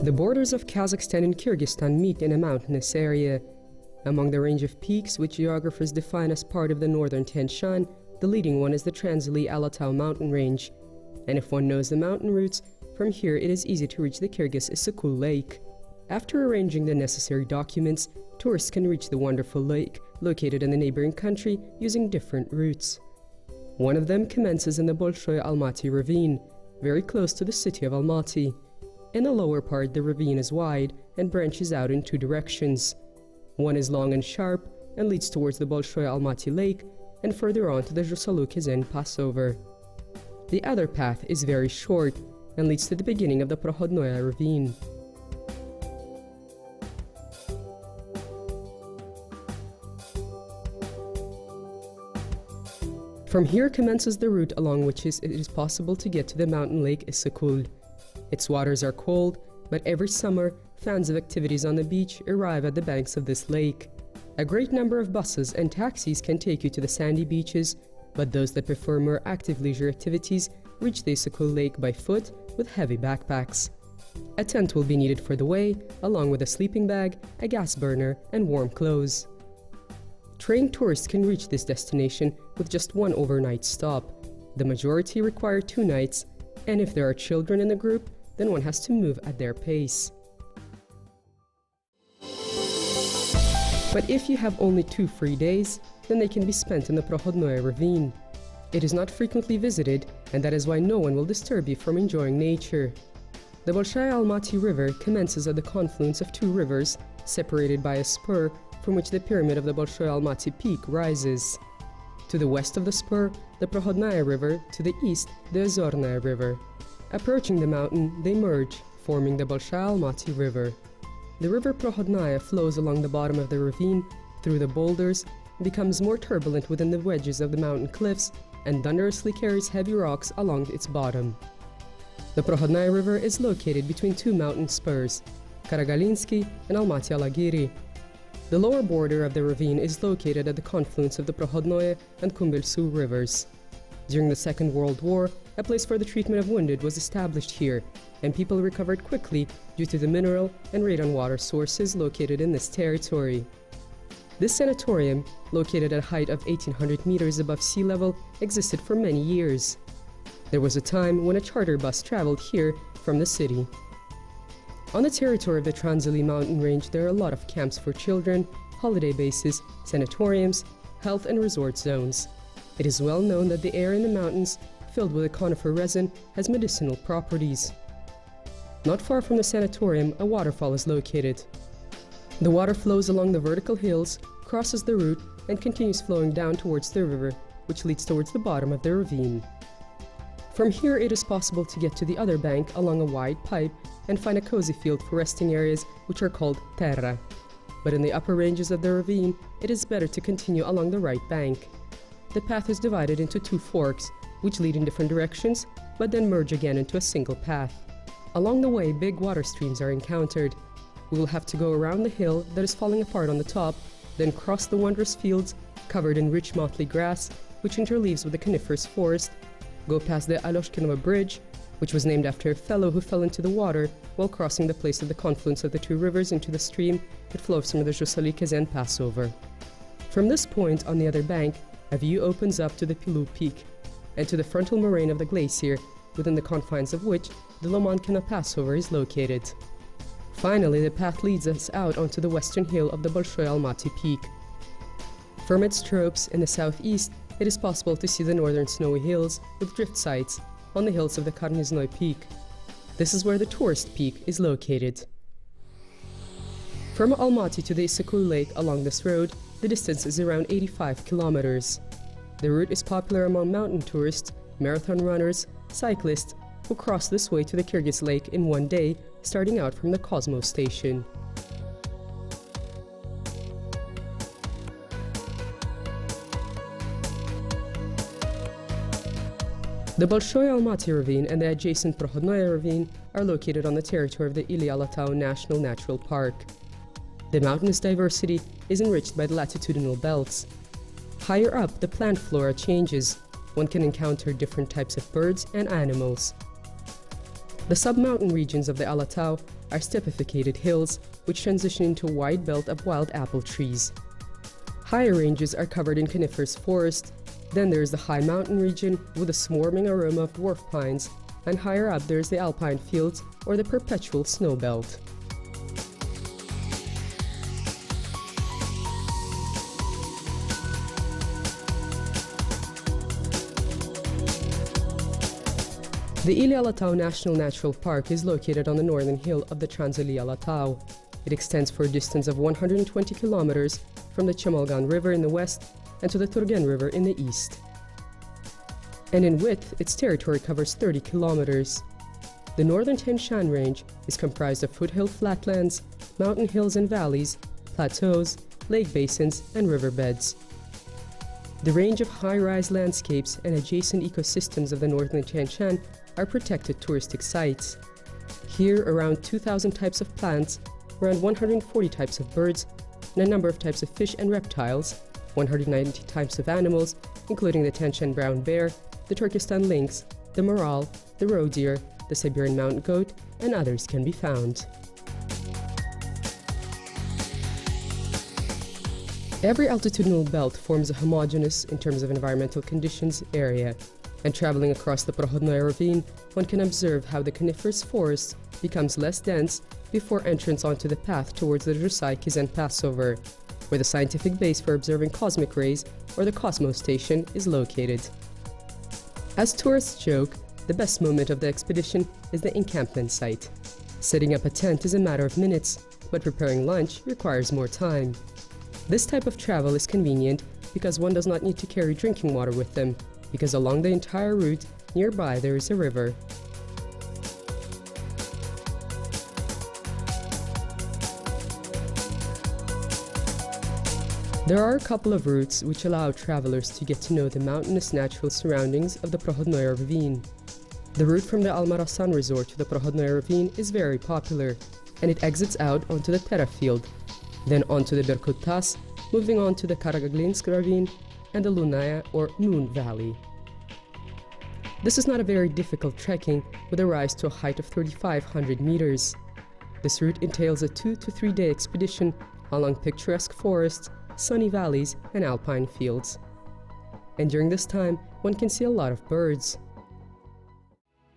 The borders of Kazakhstan and Kyrgyzstan meet in a mountainous area. Among the range of peaks which geographers define as part of the northern Tian-Shan, the leading one is the Trans-Alatau mountain range. And if one knows the mountain routes, from here it is easy to reach the Kyrgyz Issyk-Kul Lake. After arranging the necessary documents, tourists can reach the wonderful lake located in the neighboring country using different routes. One of them commences in the Bolshoy Almaty ravine, very close to the city of Almaty. In the lower part, the ravine is wide and branches out in two directions. One is long and sharp and leads towards the Bolshoy Almaty Lake and further on to the Joly passover. The other path is very short and leads to the beginning of the Prohodnoye ravine. From here commences the route along which it is possible to get to the mountain lake Issyk-Kul. Its waters are cold, but every summer, fans of activities on the beach arrive at the banks of this lake. A great number of buses and taxis can take you to the sandy beaches, but those that prefer more active leisure activities reach the Issyk-Kul Lake by foot with heavy backpacks. A tent will be needed for the way, along with a sleeping bag, a gas burner, and warm clothes. Trained tourists can reach this destination with just one overnight stop. The majority require 2 nights, and if there are children in the group, then one has to move at their pace. But if you have only 2 free days, then they can be spent in the Prohodnoye ravine. It is not frequently visited, and that is why no one will disturb you from enjoying nature. The Bolshoy Almaty River commences at the confluence of 2 rivers, separated by a spur from which the pyramid of the Bolshoy Almaty peak rises. To the west of the spur, the Prohodnoye River, to the east, the Ozornoye River. Approaching the mountain, they merge, forming the Bolshoy Almaty River. The river Prohodnoye flows along the bottom of the ravine, through the boulders, becomes more turbulent within the wedges of the mountain cliffs, and thunderously carries heavy rocks along its bottom. The Prohodnoye River is located between 2 mountain spurs, Karagalinsky and Almaty Alagiri. The lower border of the ravine is located at the confluence of the Prohodnoye and Kumbelsu rivers. During the Second World War, a place for the treatment of wounded was established here, and people recovered quickly due to the mineral and radon water sources located in this territory. This sanatorium, located at a height of 1,800 meters above sea level, existed for many years. There was a time when a charter bus traveled here from the city. On the territory of the Trans-Ali mountain range, there are a lot of camps for children, holiday bases, sanatoriums, health and resort zones. It is well known that the air in the mountains, filled with a conifer resin, has medicinal properties. Not far from the sanatorium, a waterfall is located. The water flows along the vertical hills, crosses the route, and continues flowing down towards the river, which leads towards the bottom of the ravine. From here, it is possible to get to the other bank along a wide pipe and find a cozy field for resting areas, which are called terra. But in the upper ranges of the ravine, it is better to continue along the right bank. The path is divided into 2 forks, which lead in different directions, but then merge again into a single path. Along the way, big water streams are encountered. We will have to go around the hill that is falling apart on the top, then cross the wondrous fields covered in rich motley grass, which interleaves with the coniferous forest, go past the Aloshkinova Bridge, which was named after a fellow who fell into the water while crossing the place of the confluence of the 2 rivers into the stream that flows from the Joly passover. From this point on the other bank, a view opens up to the Pilu Peak and to the frontal moraine of the glacier, within the confines of which the Lomankina passover is located. Finally, the path leads us out onto the western hill of the Bolshoy Almaty Peak. From its slopes in the southeast, it is possible to see the northern snowy hills with drift sites on the hills of the Karniznoy Peak. This is where the tourist peak is located. From Almaty to the Issyk-Kul Lake along this road, the distance is around 85 kilometers. The route is popular among mountain tourists, marathon runners, cyclists, who cross this way to the Kyrgyz lake in one day, starting out from the Cosmos station. The Bolshoy Almaty ravine and the adjacent Prohodnoye ravine are located on the territory of the Ili-Alatau National Natural Park. The mountainous diversity is enriched by the latitudinal belts. Higher up, the plant flora changes. One can encounter different types of birds and animals. The sub-mountain regions of the Alatau are stepificated hills, which transition into a wide belt of wild apple trees. Higher ranges are covered in coniferous forest. Then there is the high mountain region with a swarming aroma of dwarf pines, and higher up there is the alpine fields or the perpetual snow belt. The Ili Alatau National Natural Park is located on the northern hill of the Trans-Ili Alatau. It extends for a distance of 120 kilometers from the Chemalgan River in the west and to the Turgen River in the east. And in width, its territory covers 30 kilometers. The northern Tian-Shan range is comprised of foothill flatlands, mountain hills and valleys, plateaus, lake basins, and riverbeds. The range of high-rise landscapes and adjacent ecosystems of the northern Tian-Shan are protected touristic sites. Here, around 2,000 types of plants, around 140 types of birds, and a number of types of fish and reptiles, 190 types of animals, including the Tian-Shan brown bear, the Turkestan lynx, the moral, the roe deer, the Siberian mountain goat, and others can be found. Every altitudinal belt forms a homogeneous, in terms of environmental conditions, area. And traveling across the Prohodnoye ravine, one can observe how the coniferous forest becomes less dense before entrance onto the path towards the Rusai-Kazan Passover, where the scientific base for observing cosmic rays, or the Cosmos Station, is located. As tourists joke, the best moment of the expedition is the encampment site. Setting up a tent is a matter of minutes, but preparing lunch requires more time. This type of travel is convenient because one does not need to carry drinking water with them, because along the entire route, nearby there is a river. There are a couple of routes which allow travelers to get to know the mountainous natural surroundings of the Prohodnoye ravine. The route from the Almarasan resort to the Prohodnoye ravine is very popular, and it exits out onto the Tera field, then onto the Berkut Tas, moving on to the Karagaglinsk ravine and the Lunaya or Moon Valley. This is not a very difficult trekking with a rise to a height of 3,500 meters. This route entails a 2 to 3 day expedition along picturesque forests, sunny valleys, and alpine fields. And during this time, one can see a lot of birds.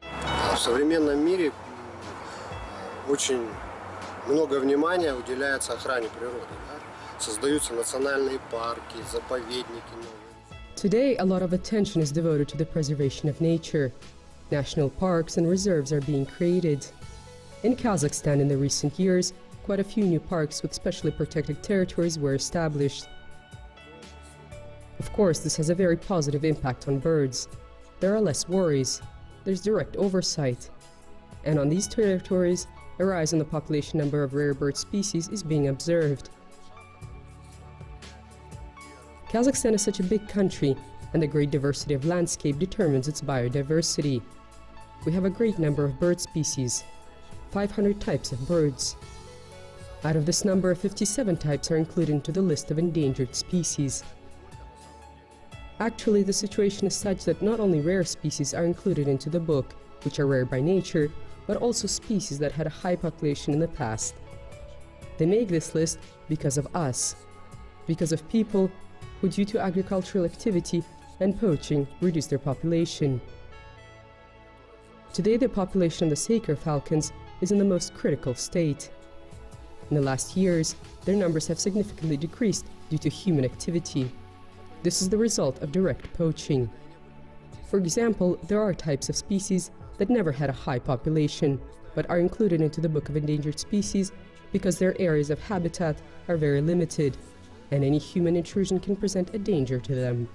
В современном мире очень много внимания уделяется охране природы. Создаются национальные парки, заповедники. Today, a lot of attention is devoted to the preservation of nature. National parks and reserves are being created. In Kazakhstan in the recent years, quite a few new parks with specially protected territories were established. Of course, this has a very positive impact on birds. There are less worries, there's direct oversight. And on these territories, a rise in the population number of rare bird species is being observed. Kazakhstan is such a big country, and the great diversity of landscape determines its biodiversity. We have a great number of bird species, 500 types of birds. Out of this number, 57 types are included into the list of endangered species. Actually, the situation is such that not only rare species are included into the book, which are rare by nature, but also species that had a high population in the past. They make this list because of us, because of people who, due to agricultural activity and poaching, reduce their population. Today, the population of the Saker falcons is in the most critical state. In the last years, their numbers have significantly decreased due to human activity. This is the result of direct poaching. For example, there are types of species that never had a high population, but are included into the Book of Endangered Species because their areas of habitat are very limited, and any human intrusion can present a danger to them.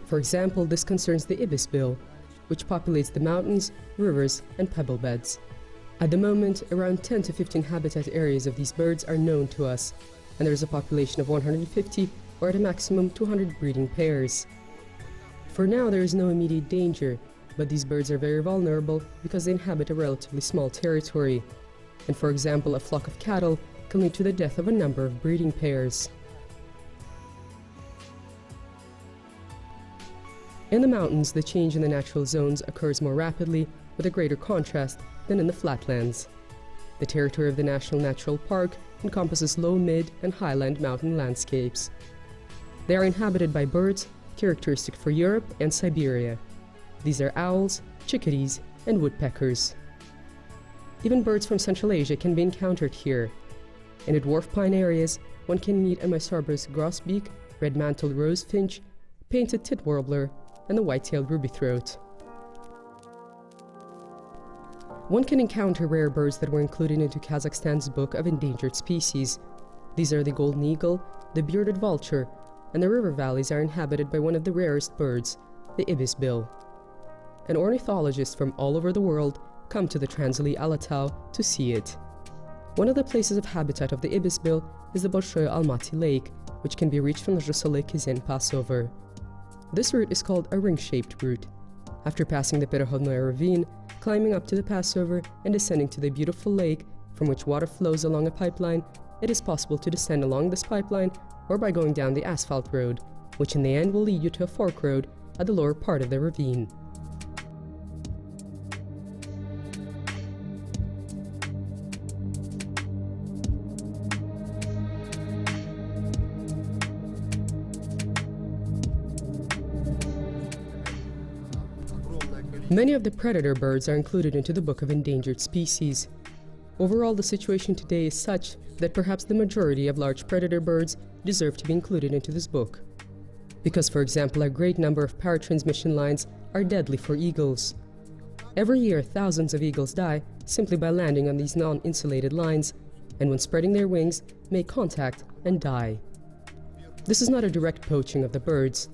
For example, this concerns the ibisbill, which populates the mountains, rivers, and pebble beds. At the moment, around 10 to 15 habitat areas of these birds are known to us, and there is a population of 150 or at a maximum 200 breeding pairs. For now, there is no immediate danger, but these birds are very vulnerable because they inhabit a relatively small territory. And for example, a flock of cattle can lead to the death of a number of breeding pairs. In the mountains, the change in the natural zones occurs more rapidly with a greater contrast than in the flatlands. The territory of the National Natural Park encompasses low, mid, and highland mountain landscapes. They are inhabited by birds characteristic for Europe and Siberia. These are owls, chickadees, and woodpeckers. Even birds from Central Asia can be encountered here. In the dwarf pine areas, one can meet a Mysarber's grosbeak, red-mantled rosefinch, painted tit warbler, and the white-tailed rubythroat. One can encounter rare birds that were included into Kazakhstan's Book of Endangered Species. These are the golden eagle, the bearded vulture, and the river valleys are inhabited by one of the rarest birds, the ibisbill. And ornithologists from all over the world come to the Transili Alatau to see it. One of the places of habitat of the ibisbill is the Bolshoy Almaty Lake, which can be reached from the Joly passover. This route is called a ring-shaped route. After passing the Perehodnoye ravine, climbing up to the passover, and descending to the beautiful lake from which water flows along a pipeline, it is possible to descend along this pipeline or by going down the asphalt road, which in the end will lead you to a fork road at the lower part of the ravine. Many of the predator birds are included into the Book of Endangered Species. Overall, the situation today is such that perhaps the majority of large predator birds deserve to be included into this book. Because, for example, a great number of power transmission lines are deadly for eagles. Every year, thousands of eagles die simply by landing on these non-insulated lines, and when spreading their wings, make contact and die. This is not a direct poaching of the birds.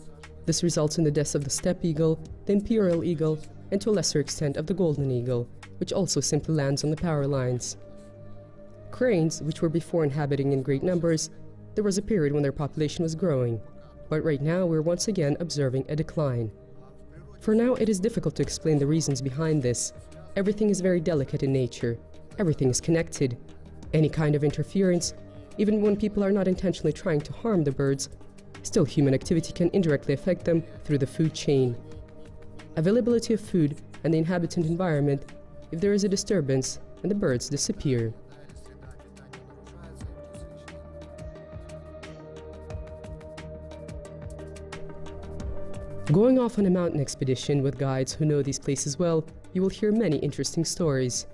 This results in the deaths of the steppe eagle, the imperial eagle, and to a lesser extent of the golden eagle, which also simply lands on the power lines. Cranes, which were before inhabiting in great numbers, there was a period when their population was growing, but right now we're once again observing a decline. For now, it is difficult to explain the reasons behind this. Everything is very delicate in nature. Everything is connected. Any kind of interference, even when people are not intentionally trying to harm the birds, still human activity can indirectly affect them through the food chain. Availability of food and the inhabitant environment, if there is a disturbance, and the birds disappear. Going off on a mountain expedition with guides who know these places well, you will hear many interesting stories.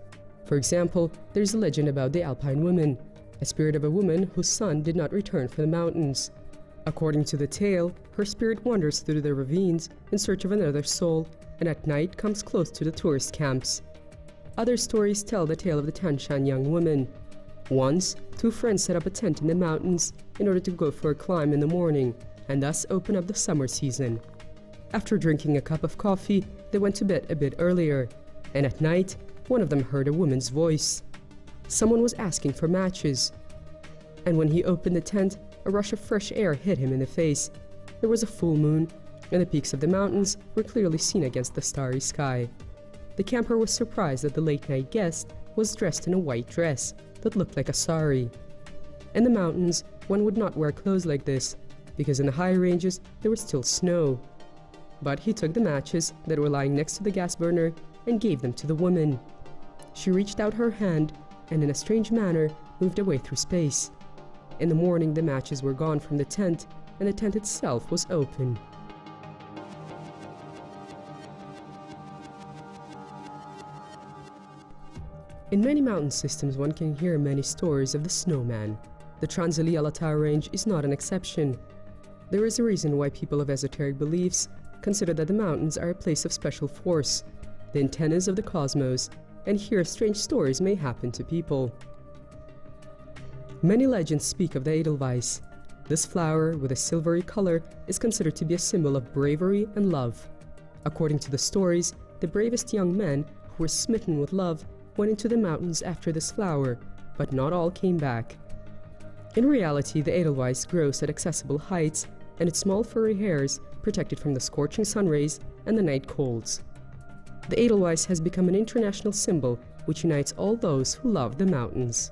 For example, there is a legend about the Alpine woman, a spirit of a woman whose son did not return from the mountains. According to the tale, her spirit wanders through the ravines in search of another soul, and at night comes close to the tourist camps. Other stories tell the tale of the Tian-Shan young woman. Once, two friends set up a tent in the mountains in order to go for a climb in the morning, and thus open up the summer season. After drinking a cup of coffee, they went to bed a bit earlier, and at night, one of them heard a woman's voice. Someone was asking for matches. And when he opened the tent, a rush of fresh air hit him in the face. There was a full moon, and the peaks of the mountains were clearly seen against the starry sky. The camper was surprised that the late-night guest was dressed in a white dress that looked like a sari. In the mountains, one would not wear clothes like this, because in the high ranges there was still snow. But he took the matches that were lying next to the gas burner and gave them to the woman. She reached out her hand and in a strange manner moved away through space. In the morning, the matches were gone from the tent, and the tent itself was open. In many mountain systems, one can hear many stories of the snowman. The Transili Alatau range is not an exception. There is a reason why people of esoteric beliefs consider that the mountains are a place of special force, the antennas of the cosmos, and here strange stories may happen to people. Many legends speak of the Edelweiss. This flower, with a silvery color, is considered to be a symbol of bravery and love. According to the stories, the bravest young men who were smitten with love went into the mountains after this flower, but not all came back. In reality, the Edelweiss grows at accessible heights, and its small furry hairs protect it from the scorching sun rays and the night colds. The Edelweiss has become an international symbol which unites all those who love the mountains.